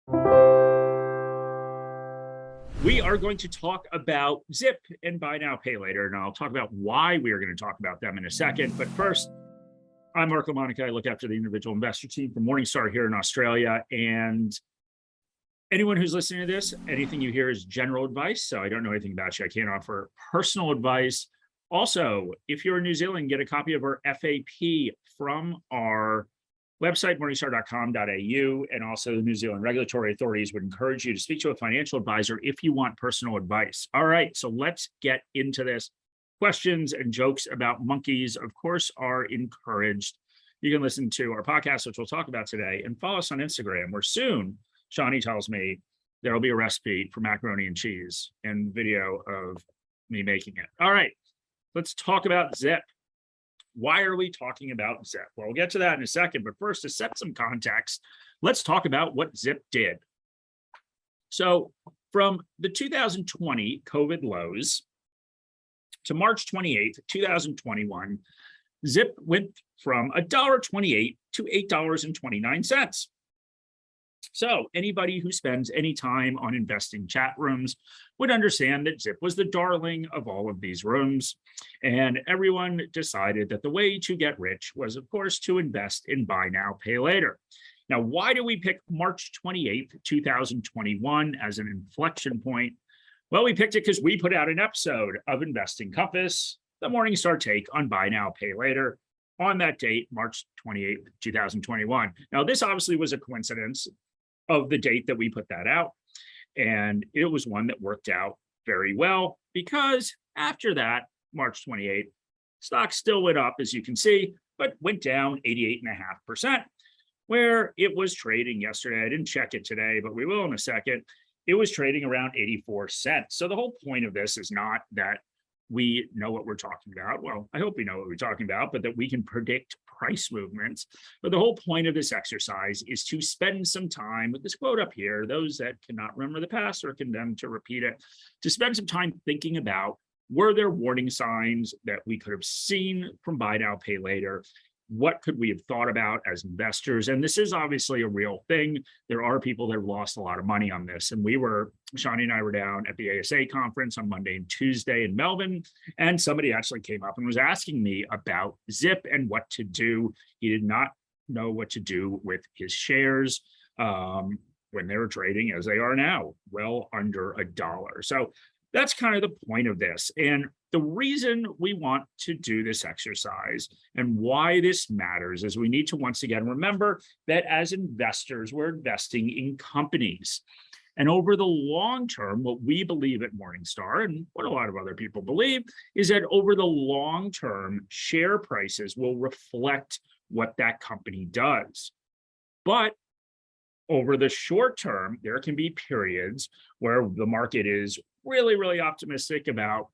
We are going to talk about Zip and buy now, pay later, and I'll talk about why we are going to talk about them in a second. But first, I'm Mark LaMonica. I look after the individual investor team for Morningstar here in Australia. And anyone who's listening to this, anything you hear is general advice. So I don't know anything about you. I can't offer personal advice. Also, if you're in New Zealand, get a copy of our FAP from our website, morningstar.com.au, and also the New Zealand regulatory authorities would encourage you to speak to a financial advisor if you want personal advice. All right, so let's get into this. Questions and jokes about monkeys, of course, are encouraged. You can listen to our podcast, which we'll talk about today, and follow us on Instagram, where soon, Shawnee tells me, there'll be a recipe for macaroni and cheese and video of me making it. All right, let's talk about Zip. Why are we talking about Zip? Well, we'll get to that in a second, but first, to set some context, let's talk about what Zip did. So from the 2020 COVID lows to March 28th, 2021, Zip went from $1.28 to $8.29. So anybody who spends any time on investing chat rooms would understand that Zip was the darling of all of these rooms. And everyone decided that the way to get rich was, of course, to invest in buy now, pay later. Now, why do we pick March 28th, 2021 as an inflection point? Well, we picked it because we put out an episode of Investing Compass, the Morningstar take on buy now, pay later, on that date, March 28th, 2021. Now, this obviously was a coincidence of the date that we put that out. And it was one that worked out very well because after that, March 28th, stock still went up, as you can see, but went down 88.5%, where it was trading yesterday. I didn't check it today, but we will in a second. It was trading around 84 cents. So the whole point of this is not that we know what we're talking about. Well, I hope we know what we're talking about, but that we can predict price movements. But the whole point of this exercise is to spend some time with this quote up here. Those that cannot remember the past are condemned to repeat it, to spend some time thinking about, were there warning signs that we could have seen from buy now, pay later? What could we have thought about as investors? And this is obviously a real thing. There are people that have lost a lot of money on this. And Shawnee and I were down at the ASA conference on Monday and Tuesday in Melbourne, and somebody actually came up and was asking me about Zip and what to do. He did not know what to do with his shares when they were trading as they are now, well under $1. So that's kind of the point of this. And the reason we want to do this exercise and why this matters is we need to once again remember that as investors, we're investing in companies. And over the long term, what we believe at Morningstar and what a lot of other people believe is that over the long term, share prices will reflect what that company does. But over the short term, there can be periods where the market is really, really optimistic about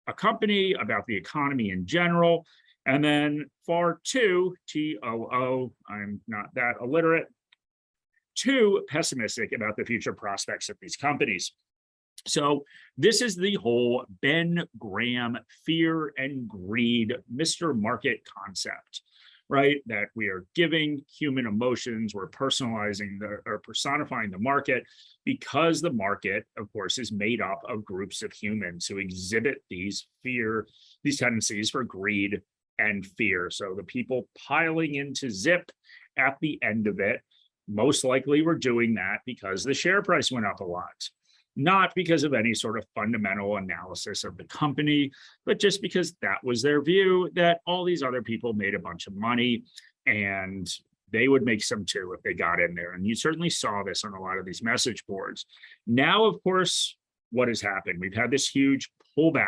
a company, about the economy in general, and then far too, TOO, I'm not that illiterate, too pessimistic about the future prospects of these companies. So this is the whole Ben Graham fear and greed, Mr. Market concept, right? That we are giving human emotions, we're personalizing or personifying the market, because the market, of course, is made up of groups of humans who exhibit these tendencies for greed and fear. So the people piling into Zip at the end of it, most likely were doing that because the share price went up a lot. Not because of any sort of fundamental analysis of the company, but just because that was their view that all these other people made a bunch of money and they would make some too if they got in there. And you certainly saw this on a lot of these message boards. Now, of course, what has happened? We've had this huge pullback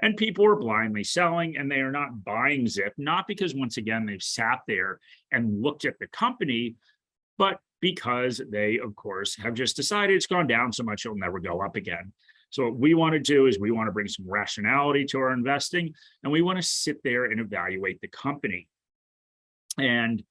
and people are blindly selling and they are not buying Zip, not because once again, they've sat there and looked at the company, but because they, of course, have just decided it's gone down so much, it'll never go up again. So what we want to do is we want to bring some rationality to our investing, and we want to sit there and evaluate the company. And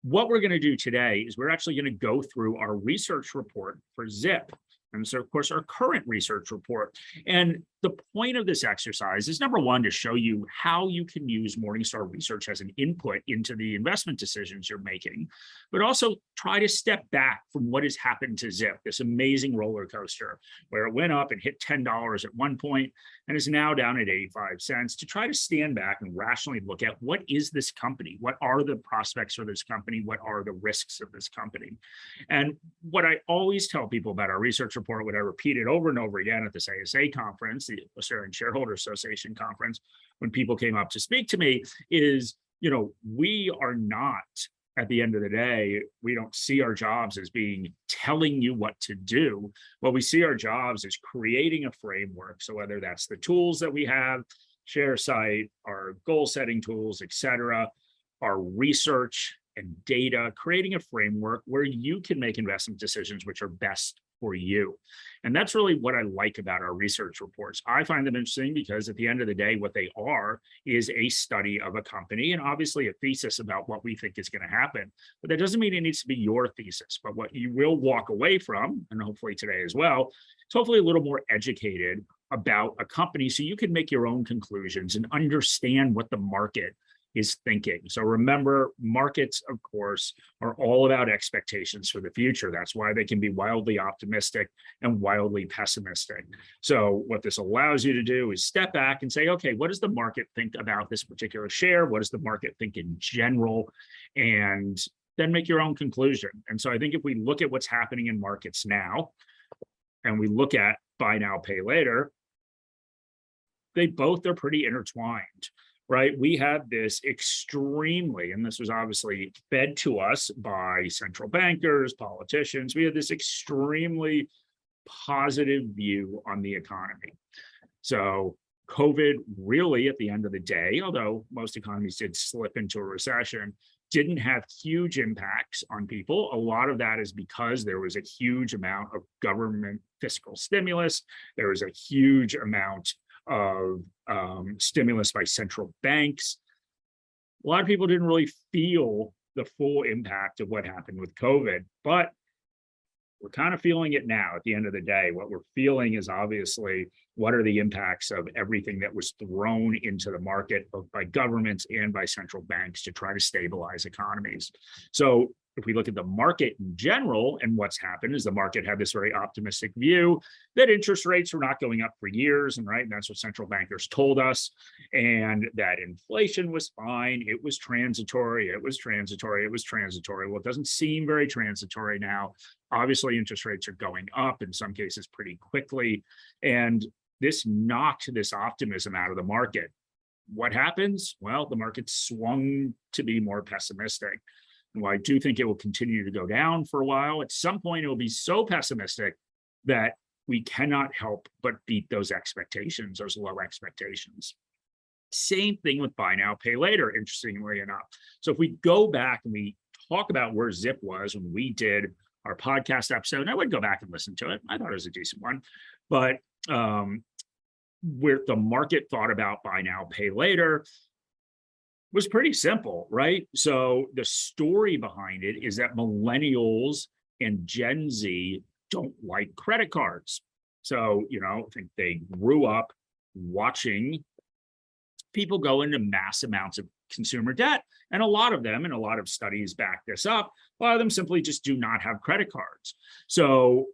what we're going to do today is we're actually going to go through our research report for Zip. And so, of course, our current research report. And the point of this exercise is, number one, to show you how you can use Morningstar research as an input into the investment decisions you're making, but also try to step back from what has happened to Zip, this amazing roller coaster where it went up and hit $10 at one point and is now down at 85 cents, to try to stand back and rationally look at what is this company? What are the prospects for this company? What are the risks of this company? And what I always tell people about our research report, what I repeated over and over again at this ASA conference, the Australian Shareholder Association conference, when people came up to speak to me, is, we are not, at the end of the day, we don't see our jobs as being telling you what to do. What we see our jobs is creating a framework. So whether that's the tools that we have, ShareSite, our goal setting tools, et cetera, our research and data, creating a framework where you can make investment decisions which are best for you. And that's really what I like about our research reports. I find them interesting because at the end of the day, what they are is a study of a company and obviously a thesis about what we think is going to happen. But that doesn't mean it needs to be your thesis, but what you will walk away from, and hopefully today as well, is hopefully a little more educated about a company so you can make your own conclusions and understand what the market is thinking. So remember, markets, of course, are all about expectations for the future. That's why they can be wildly optimistic and wildly pessimistic. So what this allows you to do is step back and say, okay, what does the market think about this particular share? What does the market think in general? And then make your own conclusion. And so I think if we look at what's happening in markets now, and we look at buy now, pay later, they're pretty intertwined. Right? We had this extremely, and this was obviously fed to us by central bankers, politicians, we had this extremely positive view on the economy. So COVID really, at the end of the day, although most economies did slip into a recession, didn't have huge impacts on people. A lot of that is because there was a huge amount of government fiscal stimulus. There was a huge amount of stimulus by central banks. A lot of people didn't really feel the full impact of what happened with COVID, but we're kind of feeling it now at the end of the day. What we're feeling is obviously what are the impacts of everything that was thrown into the market, both by governments and by central banks, to try to stabilize economies. So if we look at the market in general, and what's happened is the market had this very optimistic view that interest rates were not going up for years, and that's what central bankers told us, and that inflation was fine, it was transitory, it was transitory, it was transitory. Well, it doesn't seem very transitory now. Obviously, interest rates are going up, in some cases pretty quickly, and this knocked this optimism out of the market. What happens? Well, the market swung to be more pessimistic. Well, I do think it will continue to go down for a while. At some point, it will be so pessimistic that we cannot help but beat those expectations, those low expectations. Same thing with buy now, pay later, interestingly enough. So if we go back and we talk about where Zip was when we did our podcast episode, and I would go back and listen to it. I thought it was a decent one. But where the market thought about buy now, pay later was pretty simple, right? So the story behind it is that millennials and Gen Z don't like credit cards. So, I think they grew up watching people go into mass amounts of consumer debt. And a lot of them, and a lot of studies back this up, a lot of them simply just do not have credit cards. So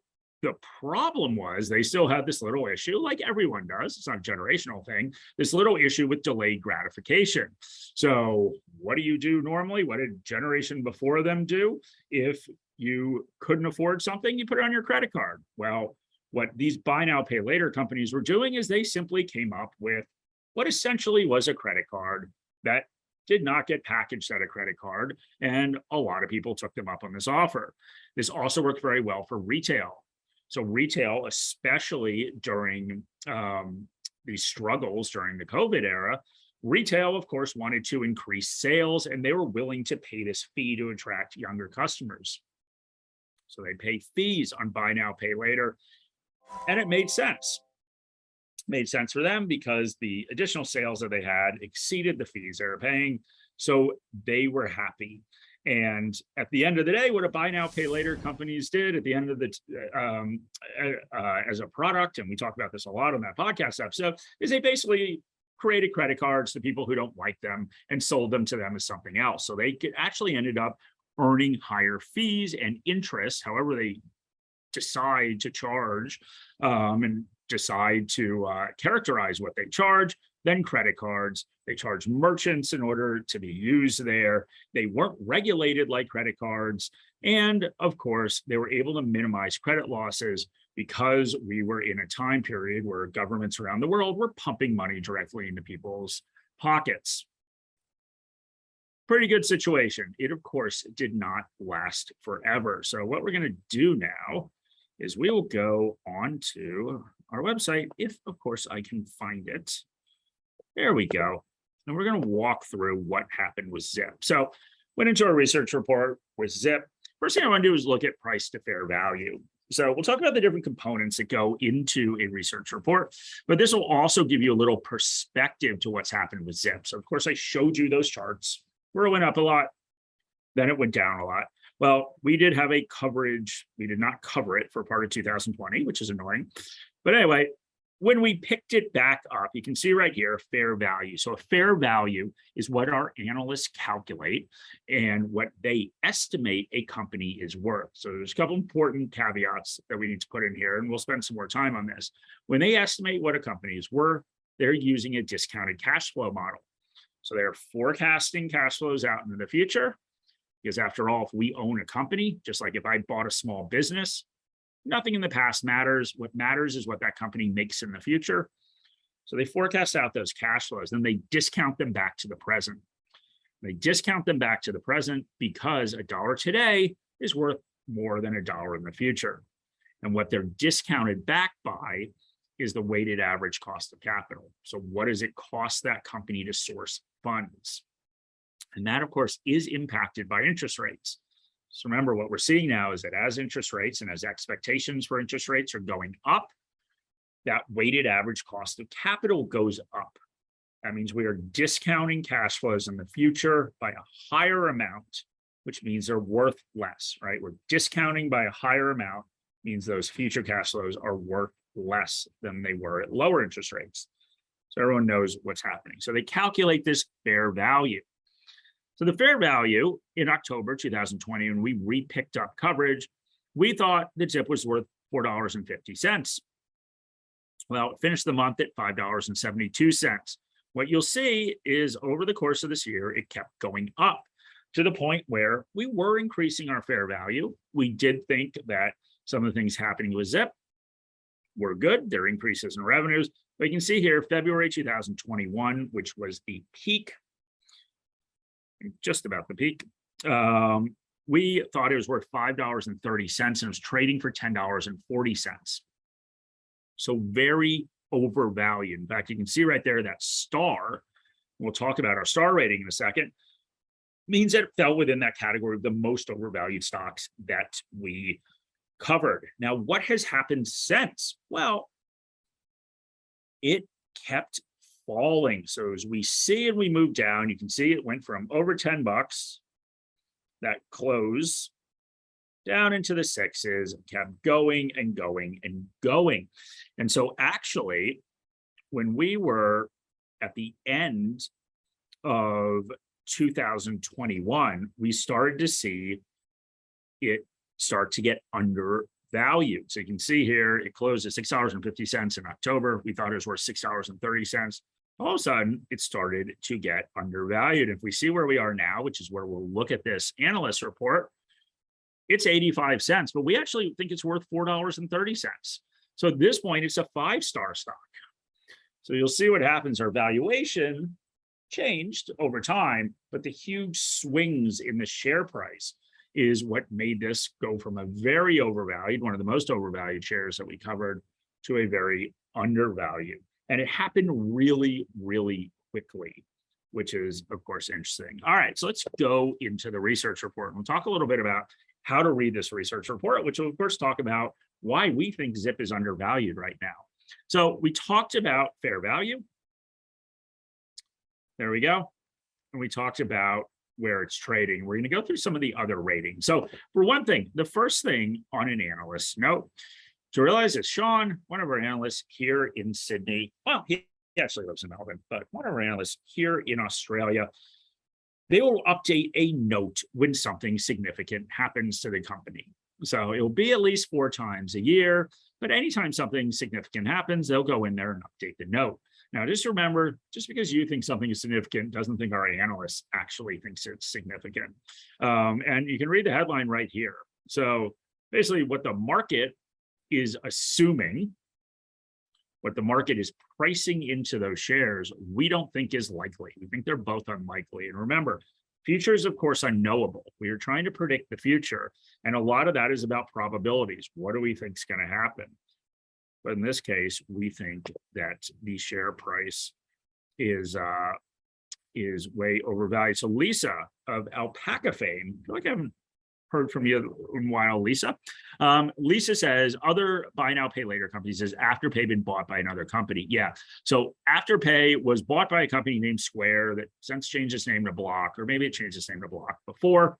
the problem was they still had this little issue, like everyone does, it's not a generational thing, this little issue with delayed gratification. So what do you do normally? What did generation before them do? If you couldn't afford something, you put it on your credit card. Well, what these buy now, pay later companies were doing is they simply came up with what essentially was a credit card that did not get packaged as a credit card, and a lot of people took them up on this offer. This also worked very well for retail. So retail, especially during these struggles during the COVID era, retail, of course, wanted to increase sales, and they were willing to pay this fee to attract younger customers. So they pay fees on buy now, pay later, and it made sense. Made sense for them because the additional sales that they had exceeded the fees they were paying, so they were happy. And at the end of the day, what a buy now, pay later companies did at the end of the as a product, and we talk about this a lot on that podcast episode, is they basically created credit cards to people who don't like them and sold them to them as something else. So they actually ended up earning higher fees and interest, however they decide to charge and decide to characterize what they charge. Then credit cards, they charge merchants in order to be used there. They weren't regulated like credit cards. And of course, they were able to minimize credit losses because we were in a time period where governments around the world were pumping money directly into people's pockets. Pretty good situation. It, of course, did not last forever. So what we're going to do now is we will go on to our website, if, of course, I can find it. There we go. And we're going to walk through what happened with Zip. So went into our research report with Zip. First thing I want to do is look at price to fair value. So we'll talk about the different components that go into a research report, but this will also give you a little perspective to what's happened with Zip. So of course, I showed you those charts where it went up a lot, then it went down a lot. Well, we did have a coverage. We did not cover it for part of 2020, which is annoying. But anyway, when we picked it back up, you can see right here, fair value. So a fair value is what our analysts calculate and what they estimate a company is worth. So there's a couple important caveats that we need to put in here, and we'll spend some more time on this. When they estimate what a company is worth, they're using a discounted cash flow model. So they're forecasting cash flows out into the future, because after all, if we own a company, just like if I bought a small business, nothing in the past matters. What matters is what that company makes in the future. So they forecast out those cash flows, then they discount them back to the present. They discount them back to the present because a dollar today is worth more than a dollar in the future. And what they're discounted back by is the weighted average cost of capital. So what does it cost that company to source funds? And that, of course, is impacted by interest rates. So remember, what we're seeing now is that as interest rates and as expectations for interest rates are going up, that weighted average cost of capital goes up. That means we are discounting cash flows in the future by a higher amount, which means they're worth less, right? We're discounting by a higher amount, means those future cash flows are worth less than they were at lower interest rates. So everyone knows what's happening. So they calculate this fair value. So the fair value in October 2020, when we re-picked up coverage, we thought the Zip was worth $4.50. Well, it finished the month at $5.72. What you'll see is over the course of this year, it kept going up to the point where we were increasing our fair value. We did think that some of the things happening with Zip were good. There are increases in revenues. But you can see here, February 2021, which was the peak, just about the peak, we thought it was worth $5.30 and it was trading for $10.40. So very overvalued. In fact, you can see right there that star, we'll talk about our star rating in a second, means that it fell within that category of the most overvalued stocks that we covered. Now, what has happened since? Well, it kept falling. So as we see and we move down, you can see it went from over 10 bucks, that close, down into the sixes, kept going and going and going. And so actually, when we were at the end of 2021, we started to see it start to get undervalued. So you can see here, it closed at $6.50 in October. We thought it was worth $6.30. All of a sudden, it started to get undervalued. If we see where we are now, which is where we'll look at this analyst report, it's 85 cents, but we actually think it's worth $4.30. So at this point, it's a 5-star stock. So you'll see what happens. Our valuation changed over time, but the huge swings in the share price is what made this go from a very overvalued, one of the most overvalued shares that we covered, to a very undervalued. And it happened really, really quickly, which is, of course, interesting. All right, so let's go into the research report. And we'll talk a little bit about how to read this research report, which will, of course, talk about why we think Zip is undervalued right now. So we talked about fair value. There we go. And we talked about where it's trading. We're going to go through some of the other ratings. So for one thing, the first thing on an analyst note to realize is Sean, one of our analysts here in Sydney, well, he actually lives in Melbourne, but one of our analysts here in Australia, they will update a note when something significant happens to the company. So it'll be at least 4 times a year, but anytime something significant happens, they'll go in there and update the note. Now, just remember, just because you think something is significant doesn't think our analyst actually thinks it's significant. And you can read the headline right here. So basically what the market is assuming, what the market is pricing into those shares, we don't think is likely. We think they're both unlikely. And remember, future is, of course, unknowable. We are trying to predict the future. And a lot of that is about probabilities. What do we think is going to happen? But in this case, we think that the share price is way overvalued. So Lisa of Alpaca fame, I feel like I haven't heard from you in a while, Lisa. Lisa says other buy now, pay later companies. Has Afterpay been bought by another company? Yeah. So Afterpay was bought by a company named Square that since changed its name to Block, or maybe it changed its name to Block before.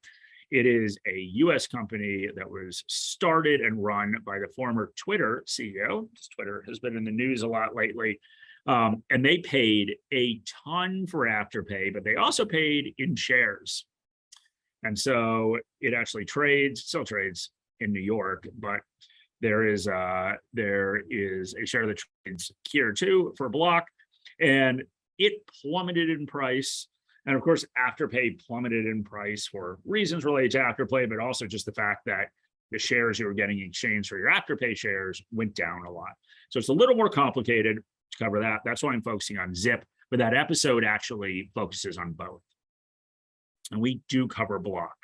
It is a US company that was started and run by the former Twitter CEO. Twitter has been in the news a lot lately. And they paid a ton for Afterpay, but they also paid in shares. And so it actually still trades in New York, but there is a share that trades here too for Block, and it plummeted in price. And of course, Afterpay plummeted in price for reasons related to Afterpay, but also just the fact that the shares you were getting in exchange for your Afterpay shares went down a lot. So it's a little more complicated to cover that. That's why I'm focusing on Zip, but that episode actually focuses on both. And we do cover Block.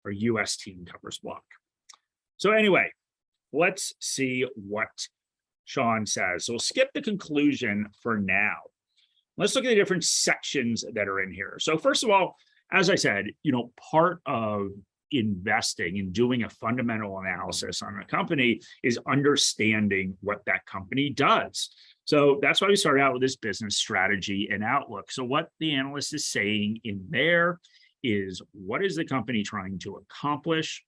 Our US team covers Block. So anyway, let's see what Sean says. So we'll skip the conclusion for now. Let's look at the different sections that are in here. So first of all, as I said, part of investing and doing a fundamental analysis on a company is understanding what that company does. So that's why we started out with this business strategy and outlook. So what the analyst is saying in there is, what is the company trying to accomplish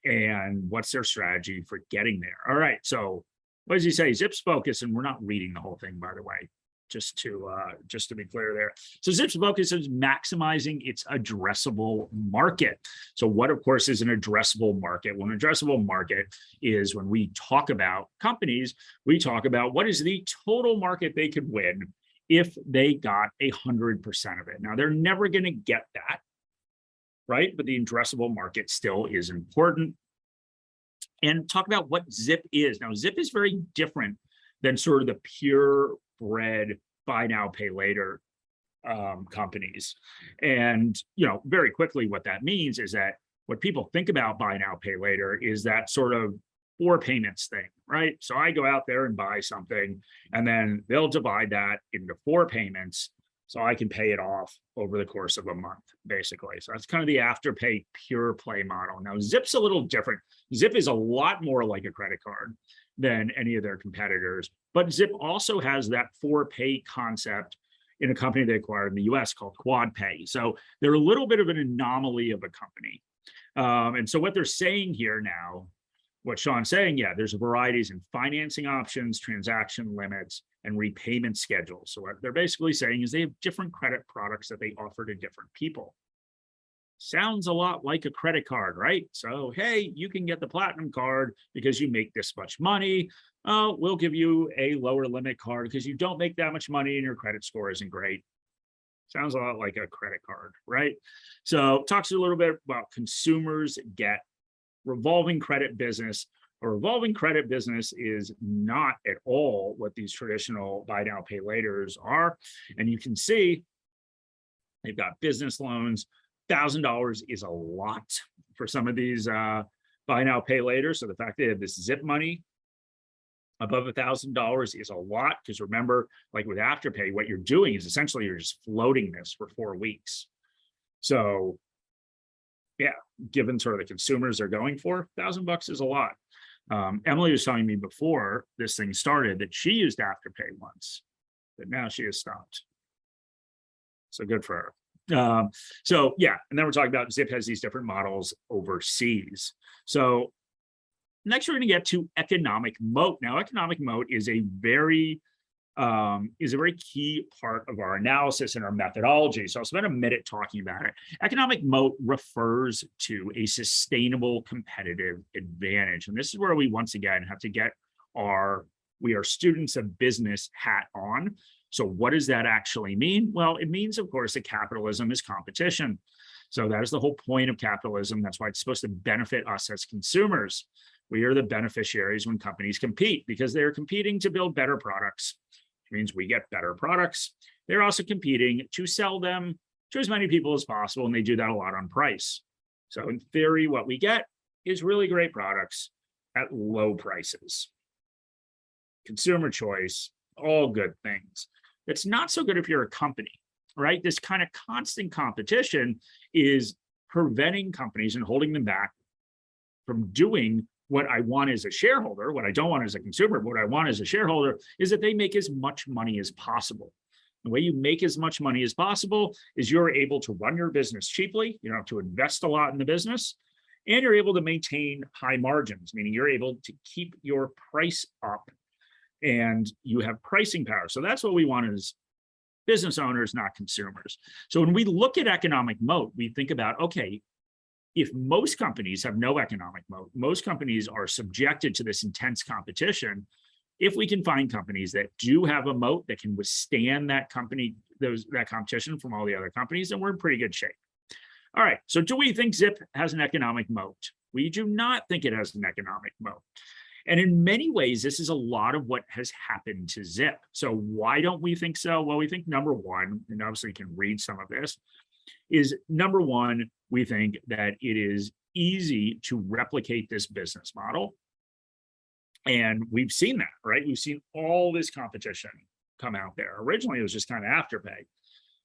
and what's their strategy for getting there? All right, so what does he say? Zip's focus, and we're not reading the whole thing, by the way, just to be clear there. So Zip's focus is maximizing its addressable market. So what, of course, is an addressable market? Well, an addressable market is when we talk about companies, we talk about what is the total market they could win if they got 100% of it. Now, they're never going to get that, right? But the addressable market still is important. And talk about what Zip is. Now, Zip is very different than sort of the purebred buy now, pay later companies. And, very quickly, what that means is that what people think about buy now, pay later is that sort of 4 payments thing, right? So I go out there and buy something, and then they'll divide that into 4 payments so I can pay it off over the course of a month, basically. So that's kind of the Afterpay pure play model. Now, Zip's a little different. Zip is a lot more like a credit card than any of their competitors, but Zip also has that 4-pay concept in a company they acquired in the US called QuadPay. So they're a little bit of an anomaly of a company. And so what they're saying here now, what Sean's saying, yeah, there's varieties in financing options, transaction limits, and repayment schedules. So what they're basically saying is they have different credit products that they offer to different people. Sounds a lot like a credit card, right? So, hey, you can get the platinum card because you make this much money. We'll give you a lower limit card because you don't make that much money and your credit score isn't great. Sounds a lot like a credit card, right? So talks a little bit about consumers get revolving credit business. A revolving credit business is not at all what these traditional buy now, pay laters are. And you can see they've got business loans. $1,000 is a lot for some of these buy now, pay later. So the fact that they have this Zip money above $1,000 is a lot, because remember, like with Afterpay, what you're doing is essentially you're just floating this for 4 weeks. So yeah, given sort of the consumers they're going for, $1,000 is a lot. Emily was telling me before this thing started that she used Afterpay once, but now she has stopped. So good for her. So yeah, and then we're talking about Zip has these different models overseas. So next we're going to get to economic moat. Now, economic moat is a very key part of our analysis and our methodology. So I'll spend a minute talking about it. Economic moat refers to a sustainable competitive advantage. And this is where we once again have to get we are students of business hat on. So what does that actually mean? Well, it means, of course, that capitalism is competition. So that is the whole point of capitalism. That's why it's supposed to benefit us as consumers. We are the beneficiaries when companies compete because they're competing to build better products. Which means we get better products. They're also competing to sell them to as many people as possible, and they do that a lot on price. So in theory, what we get is really great products at low prices. Consumer choice, all good things. It's not so good if you're a company, right? This kind of constant competition is preventing companies and holding them back from doing what I want as a shareholder. What I don't want as a consumer, but what I want as a shareholder is that they make as much money as possible. The way you make as much money as possible is you're able to run your business cheaply. You don't have to invest a lot in the business, and you're able to maintain high margins, meaning you're able to keep your price up and you have pricing power. So that's what we want as business owners, not consumers. So when we look at economic moat, we think about, okay, if most companies have no economic moat, most companies are subjected to this intense competition. If we can find companies that do have a moat that can withstand that competition from all the other companies, then we're in pretty good shape. All right, so do we think Zip has an economic moat? We do not think it has an economic moat. And in many ways, this is a lot of what has happened to Zip. So why don't we think so? Well, we think number one, and obviously you can read some of this, is number one, we think that it is easy to replicate this business model. And we've seen that, right? We've seen all this competition come out there. Originally, it was just kind of Afterpay.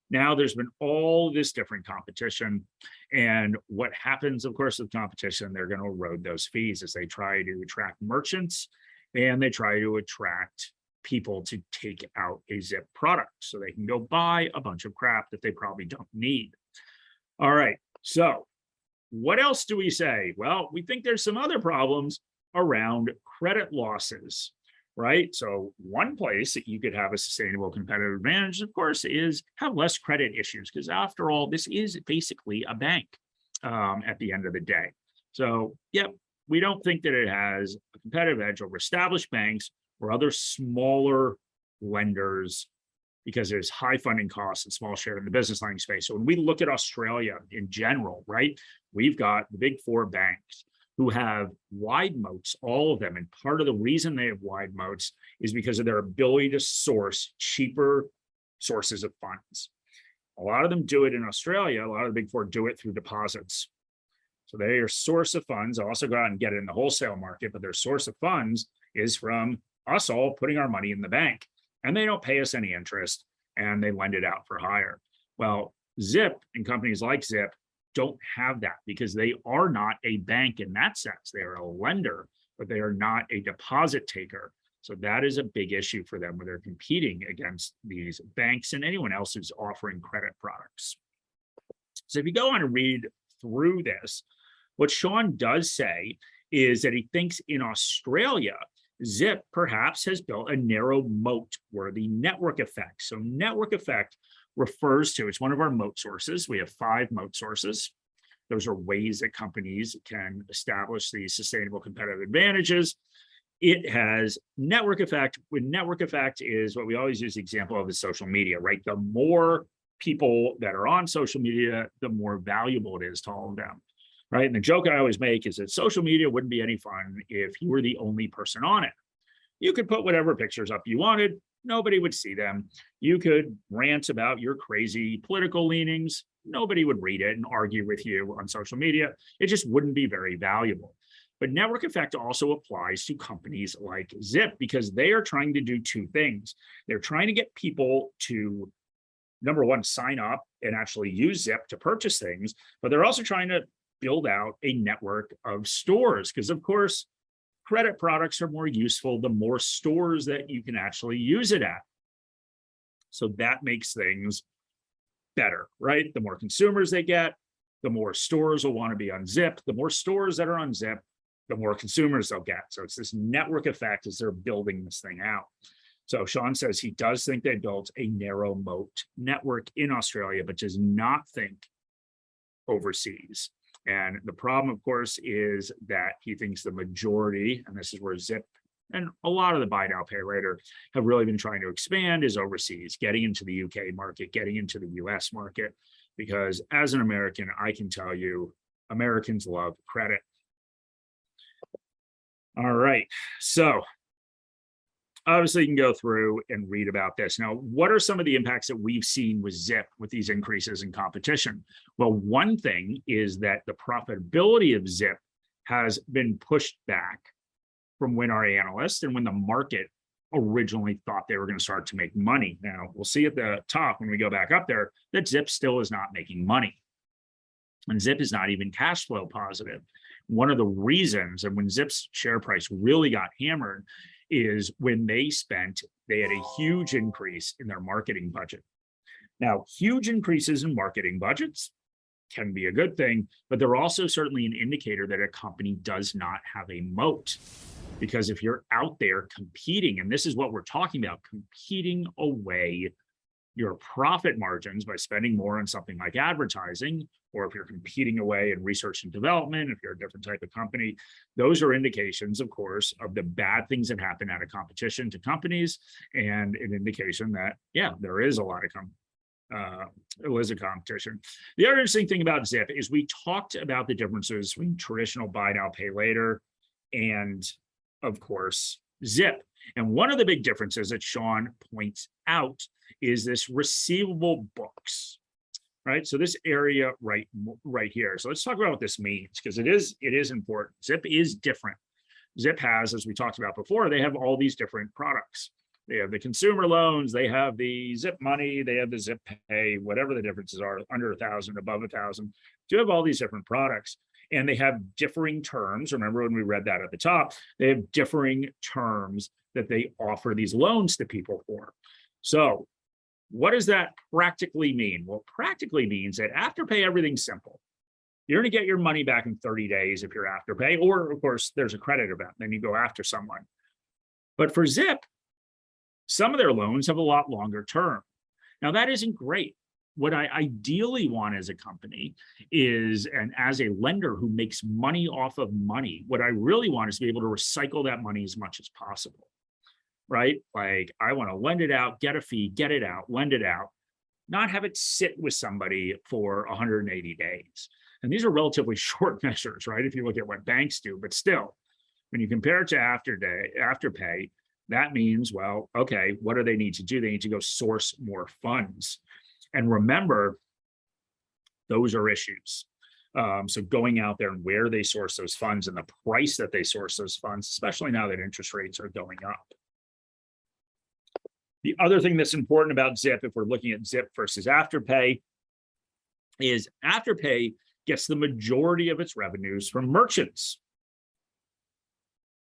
Now there's been all this different competition. And what happens, of course, with competition, they're going to erode those fees as they try to attract merchants and they try to attract people to take out a Zip product so they can go buy a bunch of crap that they probably don't need. All right, so what else do we say? Well, we think there's some other problems around credit losses, right? So one place that you could have a sustainable competitive advantage, of course, is have less credit issues, because after all, this is basically a bank at the end of the day. So, yep, we don't think that it has a competitive edge over established banks or other smaller lenders because there's high funding costs and small share in the business lending space. So when we look at Australia in general, right, we've got the big four banks who have wide moats, all of them. And part of the reason they have wide moats is because of their ability to source cheaper sources of funds. A lot of them do it in Australia. A lot of the big four do it through deposits. So their source of funds, also go out and get it in the wholesale market, but their source of funds is from us all putting our money in the bank. And they don't pay us any interest, and they lend it out for higher. Well, Zip and companies like Zip don't have that because they are not a bank in that sense. They are a lender, but they are not a deposit taker. So that is a big issue for them when they're competing against these banks and anyone else who's offering credit products. So if you go on and read through this, what Sean does say is that he thinks in Australia, Zip perhaps has built a narrow moat-worthy network effect. So network effect refers to, it's one of our moat sources. We have 5 moat sources. Those are ways that companies can establish these sustainable competitive advantages. It has network effect. When network effect is what we always use the example of is social media, right? The more people that are on social media, the more valuable it is to all of them. Right. And the joke I always make is that social media wouldn't be any fun if you were the only person on it. You could put whatever pictures up you wanted. Nobody would see them. You could rant about your crazy political leanings. Nobody would read it and argue with you on social media. It just wouldn't be very valuable. But network effect also applies to companies like Zip because they are trying to do 2 things. They're trying to get people to, number one, sign up and actually use Zip to purchase things, but they're also trying to build out a network of stores because, of course, credit products are more useful the more stores that you can actually use it at. So that makes things better, right? The more consumers they get, the more stores will want to be on Zip. The more stores that are on Zip, the more consumers they'll get. So it's this network effect as they're building this thing out. So Sean says he does think they built a narrow moat network in Australia, but does not think overseas. And the problem, of course, is that he thinks the majority, and this is where Zip and a lot of the buy now, pay later have really been trying to expand, is overseas, getting into the UK market, getting into the US market. Because as an American, I can tell you, Americans love credit. All right, so obviously you can go through and read about this. Now, what are some of the impacts that we've seen with Zip with these increases in competition? Well, one thing is that the profitability of Zip has been pushed back from when our analysts and when the market originally thought they were going to start to make money. Now, we'll see at the top when we go back up there that Zip still is not making money. And Zip is not even cash flow positive. One of the reasons, and when Zip's share price really got hammered, is when they had a huge increase in their marketing budget. Now, huge increases in marketing budgets can be a good thing, but they're also certainly an indicator that a company does not have a moat. Because if you're out there competing, and this is what we're talking about, competing away your profit margins by spending more on something like advertising, or if you're competing away in research and development, if you're a different type of company, those are indications, of course, of the bad things that happen out of competition to companies, and an indication that, yeah, there is a lot of competition. The other interesting thing about Zip is we talked about the differences between traditional buy now, pay later, and of course, Zip. And one of the big differences that Sean points out is this receivable books, right? So this area right here. So let's talk about what this means, because it is important. Zip is different. Zip has, as we talked about before, they have all these different products. They have the consumer loans, they have the Zip Money, they have the Zip Pay, whatever the differences are, under 1,000, above 1,000. You have all these different products, and they have differing terms. Remember when we read that at the top, they have differing terms that they offer these loans to people for. So what does that practically mean? Well, practically means that Afterpay, everything's simple. You're going to get your money back in 30 days if you're Afterpay, or of course, there's a credit event, then you go after someone. But for Zip, some of their loans have a lot longer term. Now, that isn't great. What I ideally want as a company is, and as a lender who makes money off of money, what I really want is to be able to recycle that money as much as possible, right? Like, I want to lend it out, get a fee, get it out, lend it out, not have it sit with somebody for 180 days. And these are relatively short measures, right? If you look at what banks do, but still, when you compare it to Afterpay, that means, well, okay, what do they need to do? They need to go source more funds. And remember, those are issues. So going out there and where they source those funds and the price that they source those funds, especially now that interest rates are going up. The other thing that's important about Zip, if we're looking at Zip versus Afterpay, is Afterpay gets the majority of its revenues from merchants.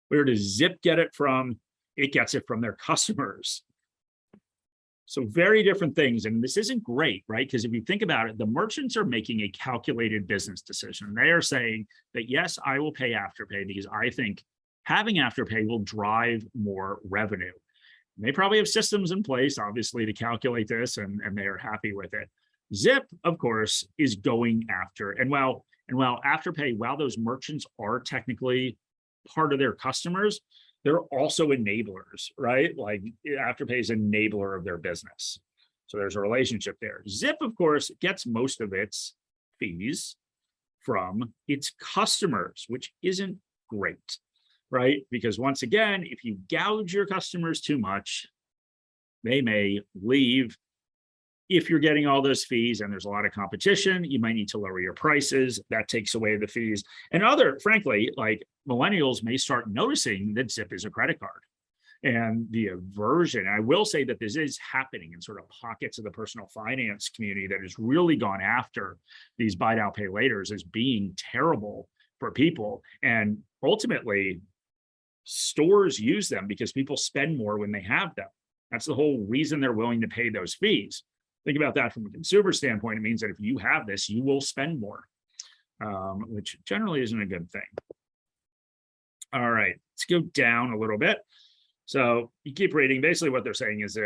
Where does Zip get it from? It gets it from their customers. So very different things. And this isn't great, right? Because if you think about it, the merchants are making a calculated business decision. They are saying that, yes, I will pay Afterpay because I think having Afterpay will drive more revenue. And they probably have systems in place, obviously, to calculate this, and they are happy with it. Zip, of course, is going after, and while Afterpay, while those merchants are technically part of their customers, they're also enablers, right? Like Afterpay is an enabler of their business. So there's a relationship there. Zip, of course, gets most of its fees from its customers, which isn't great, right? Because once again, if you gouge your customers too much, they may leave. If you're getting all those fees and there's a lot of competition, you might need to lower your prices. That takes away the fees. And frankly, like millennials may start noticing that Zip is a credit card. And the aversion, I will say that this is happening in sort of pockets of the personal finance community that has really gone after these buy now, pay laters as being terrible for people. And ultimately, stores use them because people spend more when they have them. That's the whole reason they're willing to pay those fees. Think about that from a consumer standpoint. It means that if you have this, you will spend more, which generally isn't a good thing. All right, let's go down a little bit. So you keep reading. Basically, what they're saying is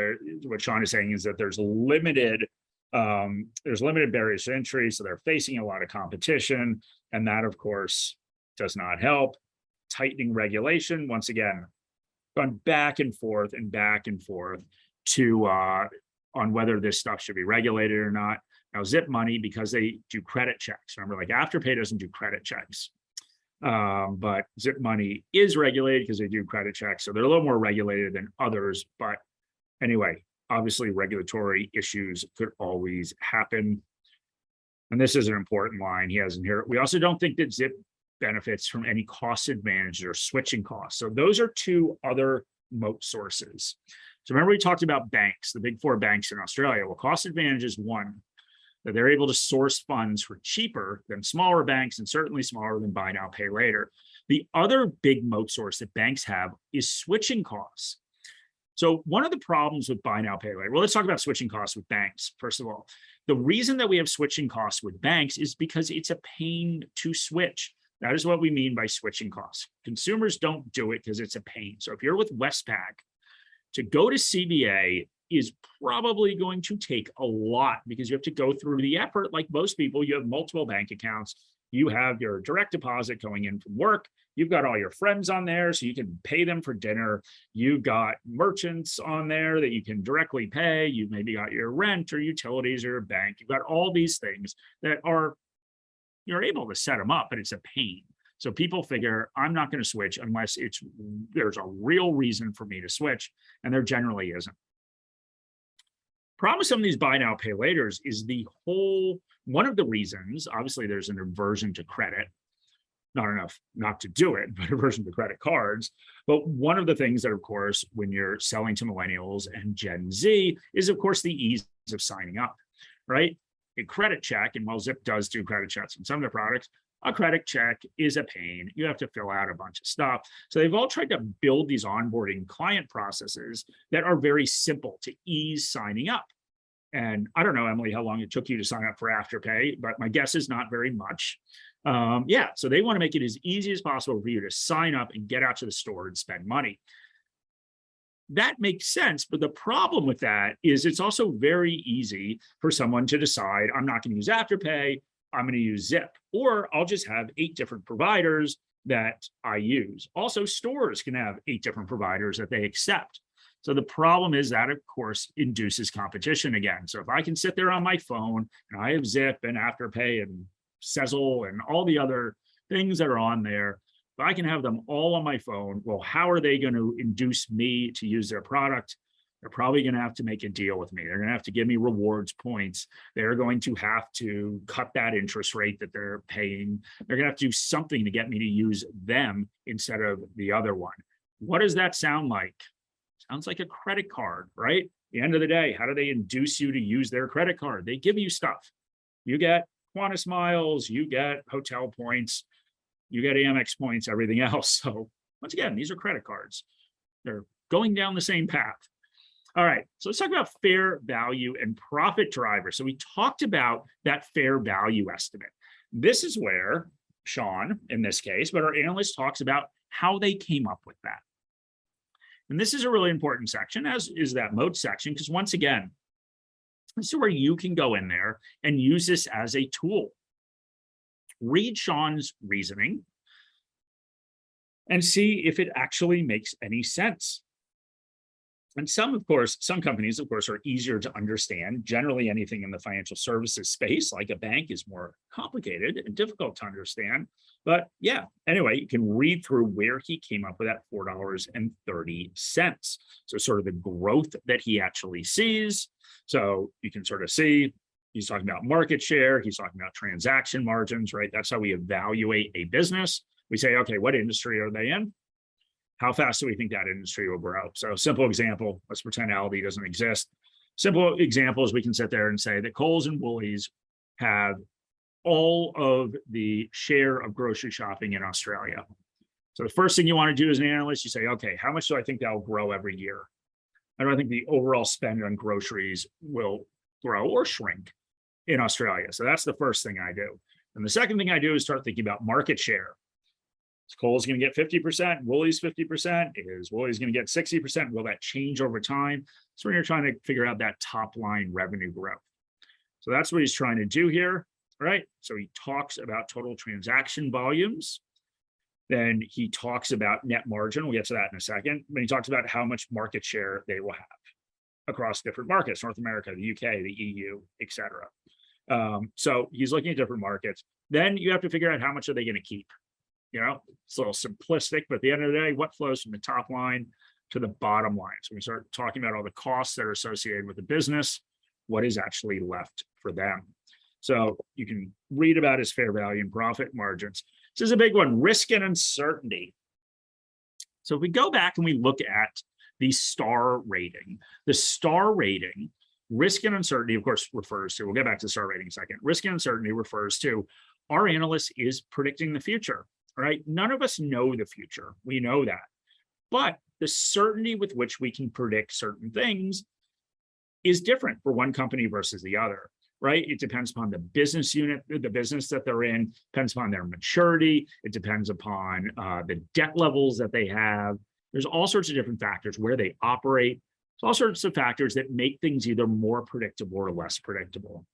what Sean is saying is that there's limited barriers to entry. So they're facing a lot of competition, and that, of course, does not help. Tightening regulation, once again, gone back and forth to on whether this stuff should be regulated or not. Now, Zip Money, because they do credit checks. Remember, like Afterpay doesn't do credit checks. But Zip Money is regulated because they do credit checks. So they're a little more regulated than others. But anyway, obviously regulatory issues could always happen. And this is an important line he has in here. We also don't think that Zip benefits from any cost advantage or switching costs. So those are two other moat sources. So remember we talked about banks, the big four banks in Australia. Well, cost advantage is one, that they're able to source funds for cheaper than smaller banks and certainly smaller than buy now, pay later. The other big moat source that banks have is switching costs. So one of the problems with buy now, pay later, well, let's talk about switching costs with banks. First of all, the reason that we have switching costs with banks is because it's a pain to switch. That is what we mean by switching costs. Consumers don't do it because it's a pain. So if you're with Westpac, to go to CBA is probably going to take a lot because you have to go through the effort. Like most people, you have multiple bank accounts. You have your direct deposit going in from work. You've got all your friends on there, so you can pay them for dinner. You've got merchants on there that you can directly pay. You've maybe got your rent or utilities or your bank. You've got all these things that you're able to set them up, but it's a pain. So people figure, I'm not going to switch unless there's a real reason for me to switch, and there generally isn't. Problem with some of these buy now, pay laters is one of the reasons, obviously there's an aversion to credit, not enough not to do it, but aversion to credit cards. But one of the things that, of course, when you're selling to millennials and Gen Z is, of course, the ease of signing up, right? A credit check, and while Zip does do credit checks on some of their products, a credit check is a pain. You have to fill out a bunch of stuff. So they've all tried to build these onboarding client processes that are very simple to ease signing up. And I don't know, Emily, how long it took you to sign up for Afterpay, but my guess is not very much. So they want to make it as easy as possible for you to sign up and get out to the store and spend money. That makes sense, but the problem with that is it's also very easy for someone to decide, I'm not going to use Afterpay, I'm going to use Zip, or I'll just have 8 different providers that I use. Also, stores can have 8 different providers that they accept. So the problem is that, of course, induces competition again. So if I can sit there on my phone and I have Zip and Afterpay and Sezzle and all the other things that are on there, if I can have them all on my phone, well, how are they going to induce me to use their product? They're probably going to have to make a deal with me. They're going to have to give me rewards points. They're going to have to cut that interest rate that they're paying. They're going to have to do something to get me to use them instead of the other one. What does that sound like? Sounds like a credit card, right? At the end of the day, how do they induce you to use their credit card? They give you stuff. You get Qantas miles, you get hotel points, you get Amex points, everything else. So once again, these are credit cards. They're going down the same path. All right, so let's talk about fair value and profit drivers. So we talked about that fair value estimate. This is where Sean, in this case, but our analyst talks about how they came up with that. And this is a really important section, as is that moat section, because once again, this is where you can go in there and use this as a tool. Read Sean's reasoning and see if it actually makes any sense. And some companies, of course, are easier to understand. Generally, anything in the financial services space, like a bank, is more complicated and difficult to understand. But yeah, anyway, you can read through where he came up with that $4.30. So sort of the growth that he actually sees. So you can sort of see, he's talking about market share. He's talking about transaction margins, right? That's how we evaluate a business. We say, okay, what industry are they in? How fast do we think that industry will grow? So simple example, let's pretend Aldi doesn't exist. Simple examples, we can sit there and say that Kohl's and Woolies have all of the share of grocery shopping in Australia. So the first thing you want to do as an analyst, you say, okay, how much do I think that'll grow every year? How do I think the overall spend on groceries will grow or shrink in Australia. So that's the first thing I do. And the second thing I do is start thinking about market share. Is Cole's going to get 50%, Woolies 50%? Is Woolies going to get 60%? Will that change over time? So when you're trying to figure out that top line revenue growth. So that's what he's trying to do here, right? So he talks about total transaction volumes. Then he talks about net margin. We'll get to that in a second. But he talks about how much market share they will have across different markets, North America, the UK, the EU, etc. So he's looking at different markets. Then you have to figure out how much are they going to keep. It's a little simplistic, but at the end of the day, what flows from the top line to the bottom line? So we start talking about all the costs that are associated with the business, what is actually left for them. So you can read about his fair value and profit margins. This is a big one, risk and uncertainty. So if we go back and we look at the star rating, risk and uncertainty, of course, refers to, we'll get back to the star rating in a second. Risk and uncertainty refers to our analyst is predicting the future. Right? None of us know the future. We know that. But the certainty with which we can predict certain things is different for one company versus the other, right? It depends upon the business unit, the business that they're in, depends upon their maturity. It depends upon the debt levels that they have. There's all sorts of different factors where they operate. There's all sorts of factors that make things either more predictable or less predictable.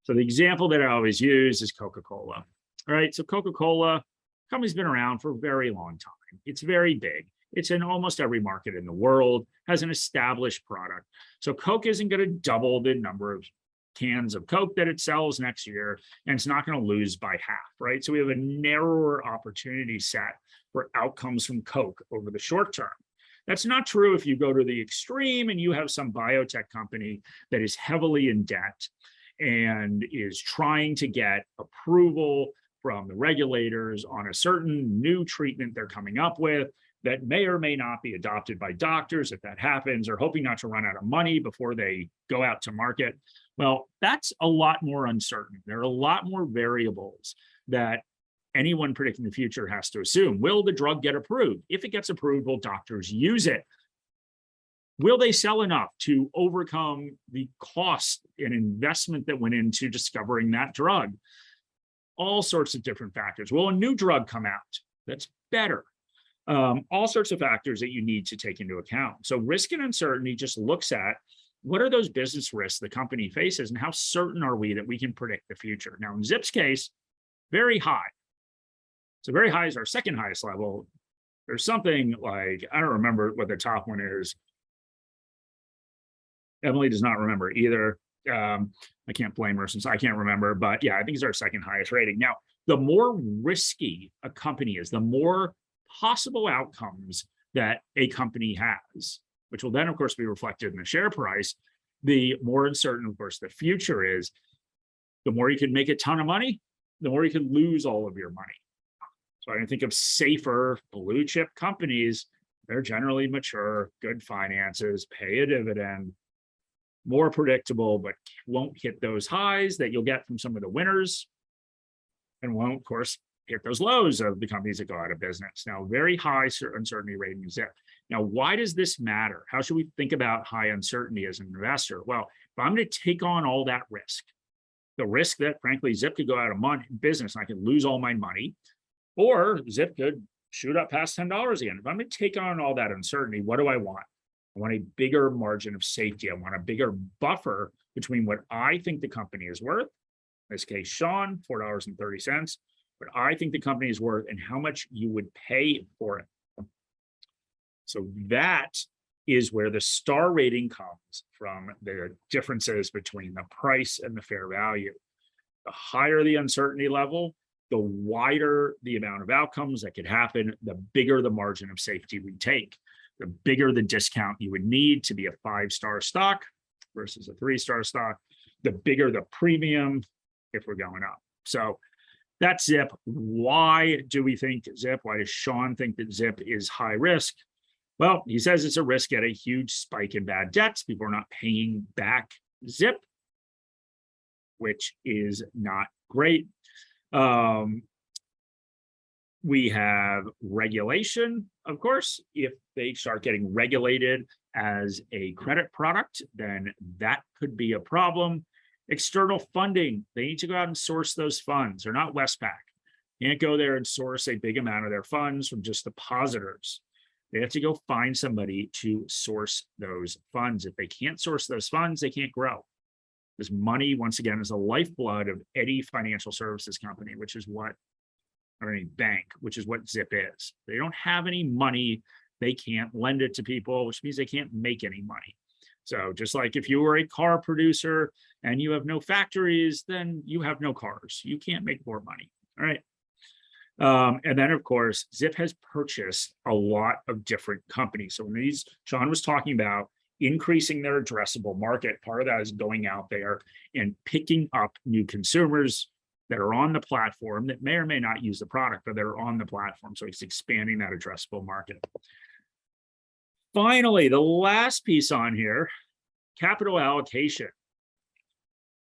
So the example that I always use is Coca-Cola, right? So Coca-Cola, company's been around for a very long time. It's very big. It's in almost every market in the world, has an established product. So Coke isn't going to double the number of cans of Coke that it sells next year, and it's not going to lose by half, right? So we have a narrower opportunity set for outcomes from Coke over the short term. That's not true if you go to the extreme and you have some biotech company that is heavily in debt and is trying to get approval from the regulators on a certain new treatment they're coming up with that may or may not be adopted by doctors if that happens, or hoping not to run out of money before they go out to market. Well, that's a lot more uncertain. There are a lot more variables that anyone predicting the future has to assume. Will the drug get approved? If it gets approved, will doctors use it? Will they sell enough to overcome the cost and investment that went into discovering that drug? All sorts of different factors. Will a new drug come out that's better? All sorts of factors that you need to take into account. So risk and uncertainty just looks at what are those business risks the company faces and how certain are we that we can predict the future? Now, in Zip's case, very high. So very high is our second highest level. There's something like, I don't remember what the top one is. Emily does not remember either. I can't blame her since I can't remember, but yeah, I think it's our second highest rating. Now, the more risky a company is, the more possible outcomes that a company has, which will then, of course, be reflected in the share price, the more uncertain, of course, the future is. The more you can make a ton of money, the more you can lose all of your money. So I can think of safer blue chip companies. They're generally mature, good finances, pay a dividend, more predictable, but won't hit those highs that you'll get from some of the winners, and won't, of course, hit those lows of the companies that go out of business. Now, very high uncertainty rating is there. Now, why does this matter? How should we think about high uncertainty as an investor? Well, if I'm going to take on all that risk, the risk that, frankly, Zip could go out of business and I could lose all my money, or Zip could shoot up past $10 again. If I'm going to take on all that uncertainty, what do I want? I want a bigger margin of safety. I want a bigger buffer between what I think the company is worth, in this case, Sean, $4.30, what I think the company is worth and how much you would pay for it. So that is where the star rating comes from, the differences between the price and the fair value. The higher the uncertainty level, the wider the amount of outcomes that could happen, the bigger the margin of safety we take. The bigger the discount you would need to be a 5-star stock versus a 3-star stock, the bigger the premium if we're going up. So that's Zip. Why do we think Zip? Why does Sean think that Zip is high risk? Well, he says it's a risk at a huge spike in bad debts. People are not paying back Zip, which is not great. We have regulation, of course. If they start getting regulated as a credit product, then that could be a problem. External funding, they need to go out and source those funds. They're not Westpac. You can't go there and source a big amount of their funds from just depositors. They have to go find somebody to source those funds. If they can't source those funds, they can't grow. This money, once again, is the lifeblood of any financial services company, which is what, or any bank, which is what Zip is. They don't have any money, they can't lend it to people, which means they can't make any money. So just like if you were a car producer and you have no factories, then you have no cars. You can't make more money. All right. And then, of course, Zip has purchased a lot of different companies. So when Sean was talking about increasing their addressable market, part of that is going out there and picking up new consumers that are on the platform that may or may not use the product, but they're on the platform. So it's expanding that addressable market. Finally, the last piece on here, capital allocation.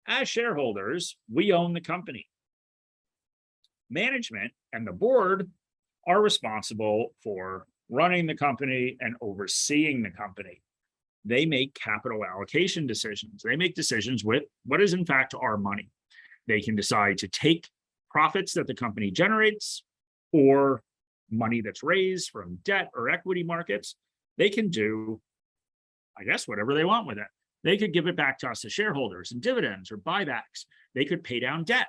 As shareholders, we own the company. Management and the board are responsible for running the company and overseeing the company. They make capital allocation decisions. They make decisions with what is in fact our money. They can decide to take profits that the company generates or money that's raised from debt or equity markets. They can do, I guess, whatever they want with it. They could give it back to us as shareholders in dividends or buybacks. They could pay down debt.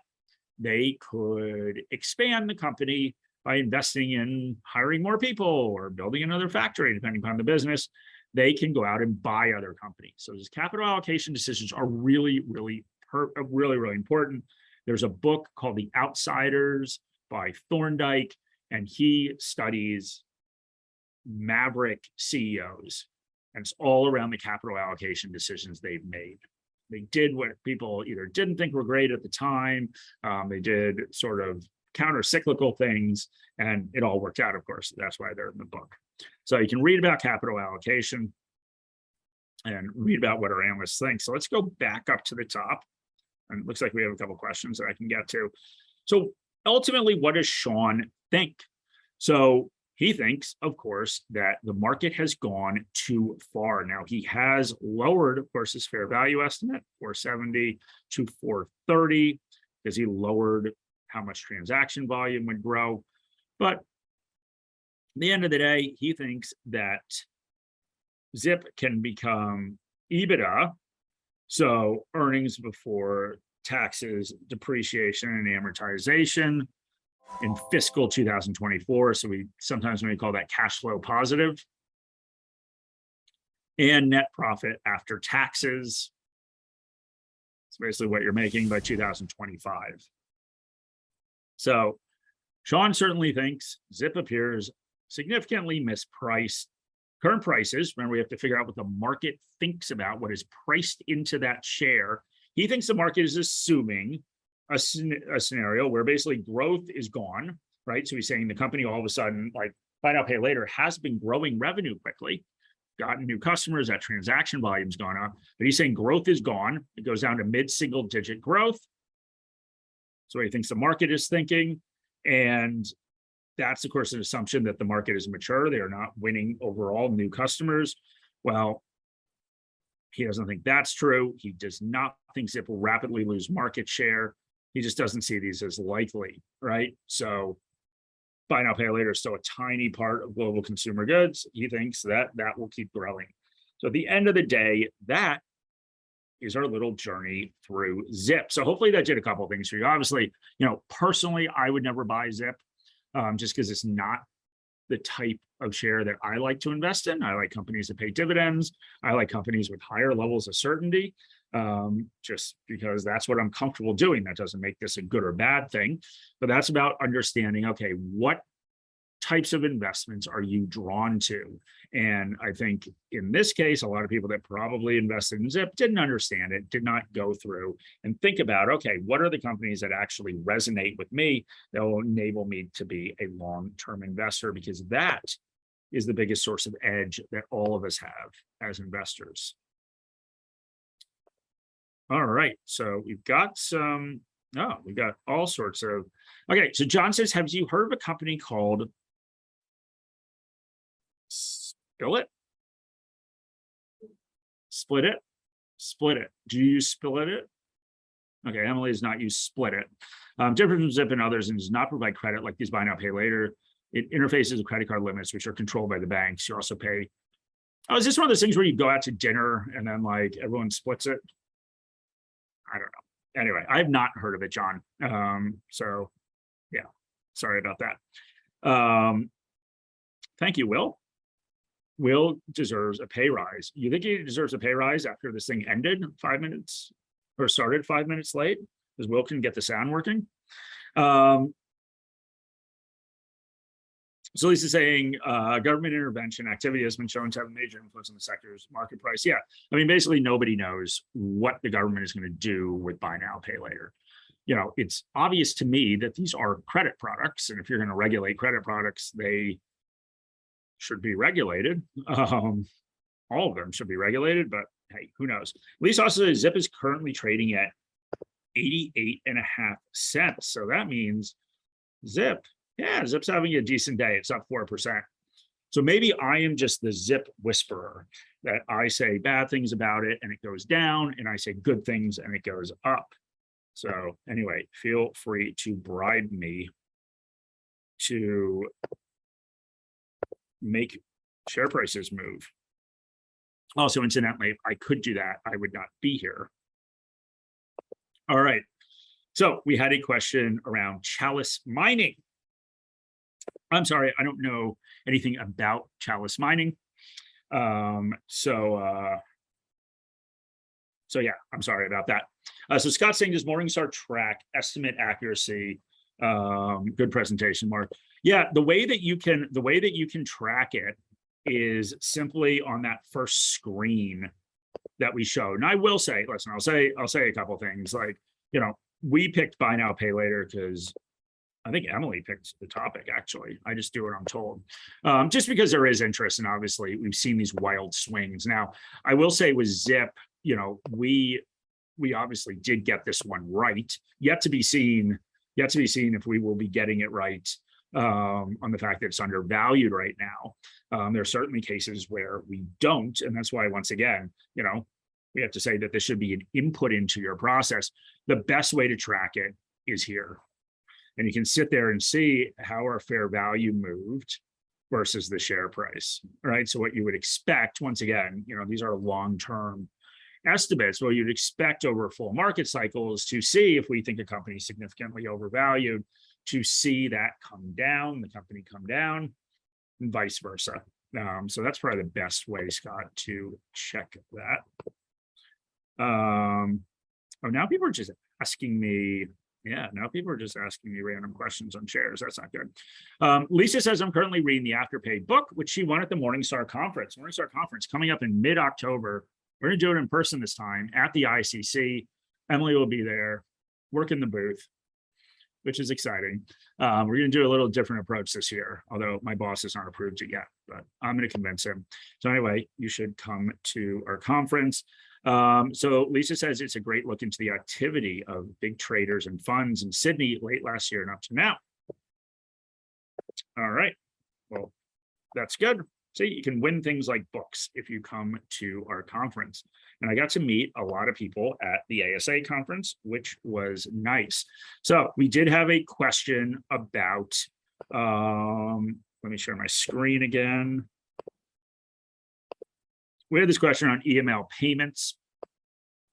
They could expand the company by investing in hiring more people or building another factory, depending upon the business. They can go out and buy other companies. So these capital allocation decisions are really important. There's a book called The Outsiders by Thorndike, and he studies maverick CEOs, and it's all around the capital allocation decisions they've made. They did what people either didn't think were great at the time. They did sort of counter-cyclical things, and it all worked out, of course. That's why they're in the book. So you can read about capital allocation and read about what our analysts think. So let's go back up to the top. And it looks like we have a couple questions that I can get to. So ultimately, what does Sean think? So he thinks, of course, that the market has gone too far. Now, he has lowered, of course, his fair value estimate, 470 to 430, because he lowered how much transaction volume would grow. But at the end of the day, he thinks that Zip can become EBITDA, so earnings before taxes, depreciation, and amortization, in fiscal 2024. So sometimes we call that cash flow positive, and net profit after taxes. It's basically what you're making by 2025. So Sean certainly thinks Zip appears significantly mispriced. Current prices, remember, we have to figure out what the market thinks about what is priced into that share. He thinks the market is assuming a scenario where basically growth is gone, right? So he's saying the company all of a sudden, like buy now, pay later, has been growing revenue quickly, gotten new customers, that transaction volume's gone up, but he's saying growth is gone. It goes down to mid-single digit growth. So he thinks the market is thinking, and that's, of course, an assumption that the market is mature. They are not winning overall new customers. Well, he doesn't think that's true. He does not think Zip will rapidly lose market share. He just doesn't see these as likely, right? So buy now, pay later is still a tiny part of global consumer goods. He thinks that that will keep growing. So at the end of the day, that is our little journey through Zip. So hopefully that did a couple of things for you. Obviously, personally, I would never buy Zip just because it's not the type of share that I like to invest in. I like companies that pay dividends. I like companies with higher levels of certainty, just because that's what I'm comfortable doing. That doesn't make this a good or bad thing, but that's about understanding, okay, what types of investments are you drawn to? And I think in this case, a lot of people that probably invested in Zip didn't understand it, did not go through and think about, okay, what are the companies that actually resonate with me that will enable me to be a long-term investor? Because that is the biggest source of edge that all of us have as investors. All right, so we've got some Oh, we got all sorts of. Okay, so John says, have you heard of a company called Split? Split it? Split it. Do you use Split it? Okay, Emily does not use Split it. Different from Zip and others, and does not provide credit like these buy now, pay later. It interfaces with credit card limits, which are controlled by the banks. You also pay. Oh, is this one of those things where you go out to dinner and then like everyone splits it? I don't know. Anyway, I've not heard of it, John. So yeah, sorry about that. Thank you, Will. Will deserves a pay rise. You think he deserves a pay rise after this thing ended 5 minutes or started 5 minutes late? Because Will can get the sound working. So Lisa's saying government intervention activity has been shown to have a major influence on the sector's market price. Yeah, I mean, basically nobody knows what the government is going to do with buy now, pay later. You know, it's obvious to me that these are credit products, and if you're going to regulate credit products, they should be regulated. All of them should be regulated, but hey, who knows? Lisa also says Zip is currently trading at 88.5 cents. So that means Zip, yeah, Zip's having a decent day. It's up 4%. So maybe I am just the Zip whisperer, that I say bad things about it and it goes down, and I say good things and it goes up. So anyway, feel free to bribe me to make share prices move. Also, incidentally, if I could do that, I would not be here. All right. So we had a question around Chalice mining. I'm sorry, I don't know anything about Chalice mining. So yeah, I'm sorry about that. So Scott's saying, does Morningstar track estimate accuracy? Good presentation, Mark. Yeah, the way that you can track it is simply on that first screen that we showed. And I will say, listen, I'll say a couple things. Like, you know, we picked buy now, pay later because I think Emily picked the topic, actually. I just do what I'm told. Just because there is interest, and obviously we've seen these wild swings. Now, I will say with Zip, you know, we obviously did get this one right. Yet to be seen if we will be getting it right on the fact that it's undervalued right now. There are certainly cases where we don't, and that's why, once again, you know, we have to say that this should be an input into your process. The best way to track it is here. And you can sit there and see how our fair value moved versus the share price, right? So what you would expect, once again, you know, these are long-term estimates. What you'd expect over full market cycles to see if we think a company is significantly overvalued, to see that come down, the company come down, and vice versa. So that's probably the best way, Scott, to check that. Oh, now people are just asking me. Yeah, now people are just asking me random questions on shares. That's not good. Lisa says, I'm currently reading the Afterpay book, which she won at the Morningstar conference. Morningstar conference coming up in mid-October. We're going to do it in person this time at the ICC. Emily will be there, working the booth, which is exciting. We're going to do a little different approach this year, although my boss has not approved it yet, but I'm going to convince him. So anyway, you should come to our conference. So Lisa says it's a great look into the activity of big traders and funds in Sydney late last year and up to now. All right, well, that's good. See, you can win things like books if you come to our conference. And I got to meet a lot of people at the ASA conference, which was nice. So we did have a question about, let me share my screen again. We had this question on EML payments.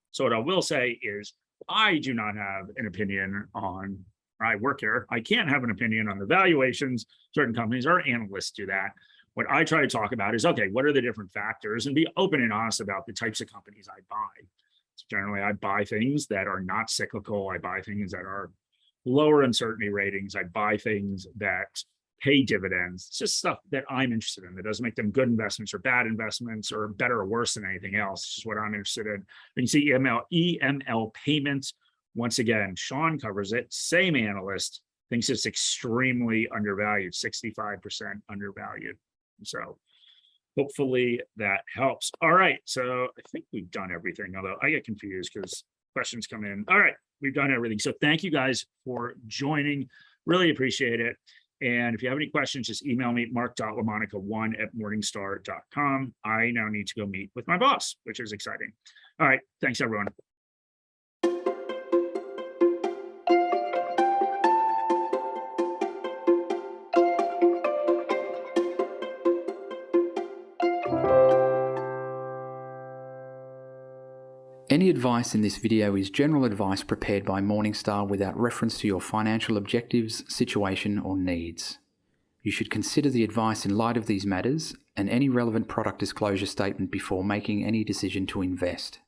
So what I will say is I do not have an opinion on, I work here, I can't have an opinion on the valuations. Certain companies, our analysts do that. What I try to talk about is, okay, what are the different factors, and be open and honest about the types of companies I buy. So generally, I buy things that are not cyclical. I buy things that are lower uncertainty ratings. I buy things that pay dividends. It's just stuff that I'm interested in. That doesn't make them good investments or bad investments or better or worse than anything else. It's just what I'm interested in. You can see EML payments. Once again, Sean covers it. Same analyst thinks it's extremely undervalued, 65% undervalued. So hopefully that helps. All right. So I think we've done everything, although I get confused because questions come in. All right. We've done everything. So thank you guys for joining. Really appreciate it. And if you have any questions, just email me, mark.lamonica1@morningstar.com. I now need to go meet with my boss, which is exciting. All right. Thanks, everyone. Any advice in this video is general advice prepared by Morningstar without reference to your financial objectives, situation, or needs. You should consider the advice in light of these matters and any relevant product disclosure statement before making any decision to invest.